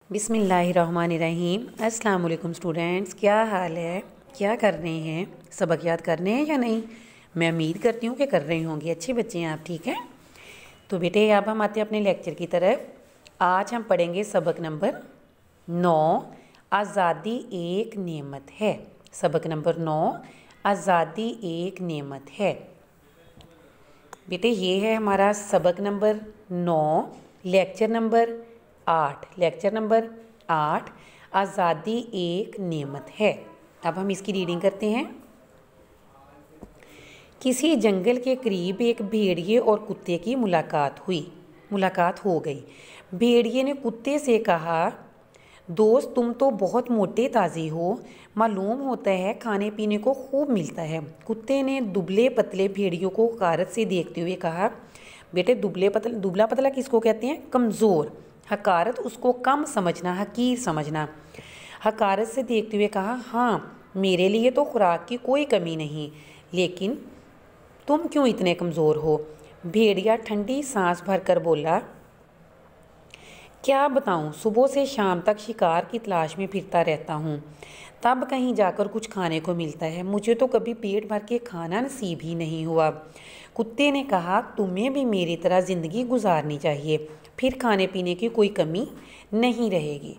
बिस्मिल्लाहिर्रहमानिर्रहीम। अस्सलाम वालेकुम स्टूडेंट्स, क्या हाल है? क्या कर रहे हैं? सबक याद कर रहे हैं या नहीं? मैं उम्मीद करती हूँ कि कर रहे होंगे। अच्छे बच्चे हैं आप, ठीक है? तो बेटे अब हम आते हैं अपने लेक्चर की तरफ। आज हम पढ़ेंगे सबक नंबर 9, आज़ादी एक नेमत है। सबक नंबर 9, आज़ादी एक नेमत है। बेटे ये है हमारा सबक number 9, lecture number 8। Lecture number 8, आज़ादी एक नेमत है। अब हम इसकी रीडिंग करते हैं। किसी जंगल के करीब एक भेड़िए और कुत्ते की मुलाकात हो गई। भेड़िए ने कुत्ते से कहा, दोस्त तुम तो बहुत मोटे ताज़ी हो, मालूम होता है खाने पीने को खूब मिलता है। कुत्ते ने दुबले पतले भेड़ियों को हकारत से देखते हुए कहा, बेटे दुबला पतला किसको कहते हैं? कमज़ोर। हकारत उसको कम समझना, हकीर समझना। हकारत से देखते हुए कहा, हाँ मेरे लिए तो खुराक की कोई कमी नहीं, लेकिन तुम क्यों इतने कमज़ोर हो? भेड़िया ठंडी सांस भरकर बोला, क्या बताऊं, सुबह से शाम तक शिकार की तलाश में फिरता रहता हूँ, तब कहीं जाकर कुछ खाने को मिलता है। मुझे तो कभी पेट भर के खाना नसीब ही नहीं हुआ। कुत्ते ने कहा, तुम्हें भी मेरी तरह ज़िंदगी गुजारनी चाहिए, फिर खाने पीने की कोई कमी नहीं रहेगी।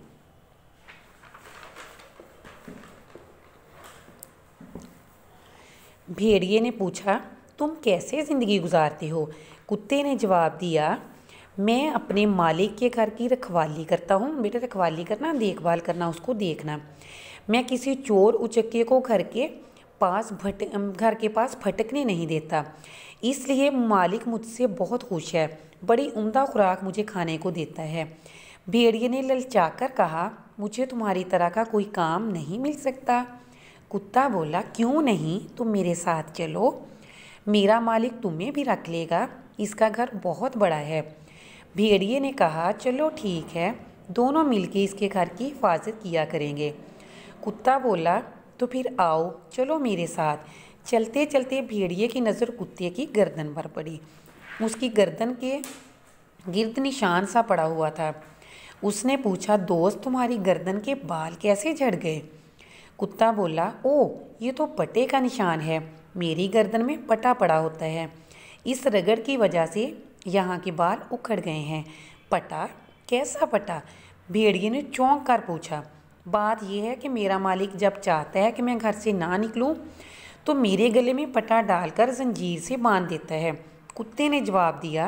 भेड़िए ने पूछा, तुम कैसे ज़िंदगी गुजारते हो? कुत्ते ने जवाब दिया, मैं अपने मालिक के घर की रखवाली करता हूँ। बेटा रखवाली करना, देखभाल करना, उसको देखना। मैं किसी चोर उचक्के को घर के पास भटकने नहीं देता, इसलिए मालिक मुझसे बहुत खुश है। बड़ी उम्दा खुराक मुझे खाने को देता है। भेड़िए ने ललचाकर कहा, मुझे तुम्हारी तरह का कोई काम नहीं मिल सकता? कुत्ता बोला, क्यों नहीं, तुम मेरे साथ चलो, मेरा मालिक तुम्हें भी रख लेगा, इसका घर बहुत बड़ा है। भेड़िए ने कहा, चलो ठीक है, दोनों मिलके इसके घर की हिफाजत किया करेंगे। कुत्ता बोला, तो फिर आओ चलो मेरे साथ। चलते चलते भेड़िए की नज़र कुत्ते की गर्दन पर पड़ी। उसकी गर्दन के गिर्द निशान सा पड़ा हुआ था। उसने पूछा, दोस्त तुम्हारी गर्दन के बाल कैसे झड़ गए? कुत्ता बोला, ओ ये तो पट्टे का निशान है, मेरी गर्दन में पटा पड़ा होता है, इस रगड़ की वजह से यहाँ के बाल उखड़ गए हैं। पटा? कैसा पटा? भेड़िए ने चौंक कर पूछा। बात यह है कि मेरा मालिक जब चाहता है कि मैं घर से ना निकलूं, तो मेरे गले में पटा डालकर जंजीर से बांध देता है। कुत्ते ने जवाब दिया।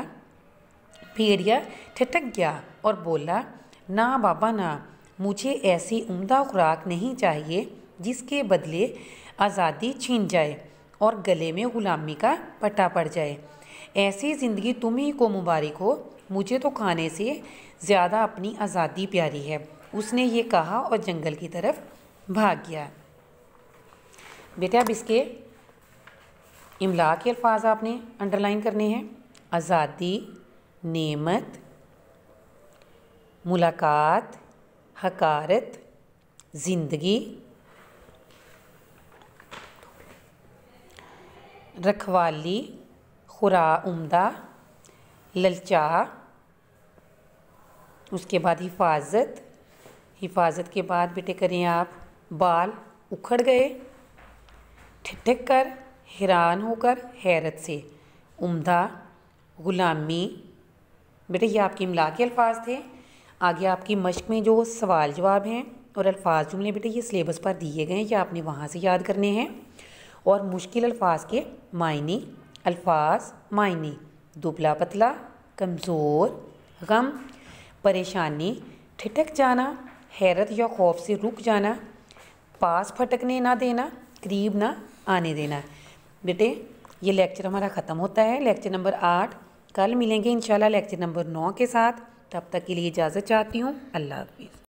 भेड़िया ठिठक गया और बोला, ना बाबा ना, मुझे ऐसी उम्दा खुराक नहीं चाहिए जिसके बदले आज़ादी छीन जाए और गले में ग़ुलामी का पटा पड़ जाए। ऐसी ज़िंदगी तुम्ही को मुबारक हो, मुझे तो खाने से ज़्यादा अपनी आज़ादी प्यारी है। उसने ये कहा और जंगल की तरफ भाग गया। बेटा अब इसके इमला के अल्फाज आपने अंडरलाइन करने हैं। आज़ादी, नेमत, मुलाकात, हकारत, ज़िंदगी, रखवाली, खुरा उम्दा, ललचा, उसके बाद हिफाजत के बाद बेटे करें आप, बाल उखड़ गए, ठिठक कर, हैरान होकर, हैरत से, उम्दा, ग़ुलामी। बेटे ये आपके इमला के अल्फाज थे। आगे आपकी मश्क में जो सवाल जवाब हैं और अल्फाज जुमले बेटे ये सिलेबस पर दिए गए हैं, ये आपने वहाँ से याद करने हैं। और मुश्किल अल्फाज के मायने, अल्फाज मायने, दुबला पतला, कमज़ोर, गम, परेशानी, ठिठक जाना, हैरत या खौफ से रुक जाना, पास फटकने ना देना, करीब ना आने देना। बेटे ये लेक्चर हमारा ख़त्म होता है, लेक्चर नंबर 8। कल मिलेंगे इंशाल्लाह लेक्चर नंबर 9 के साथ। तब तक के लिए इजाज़त चाहती हूँ। अल्लाह हाफ़िज़।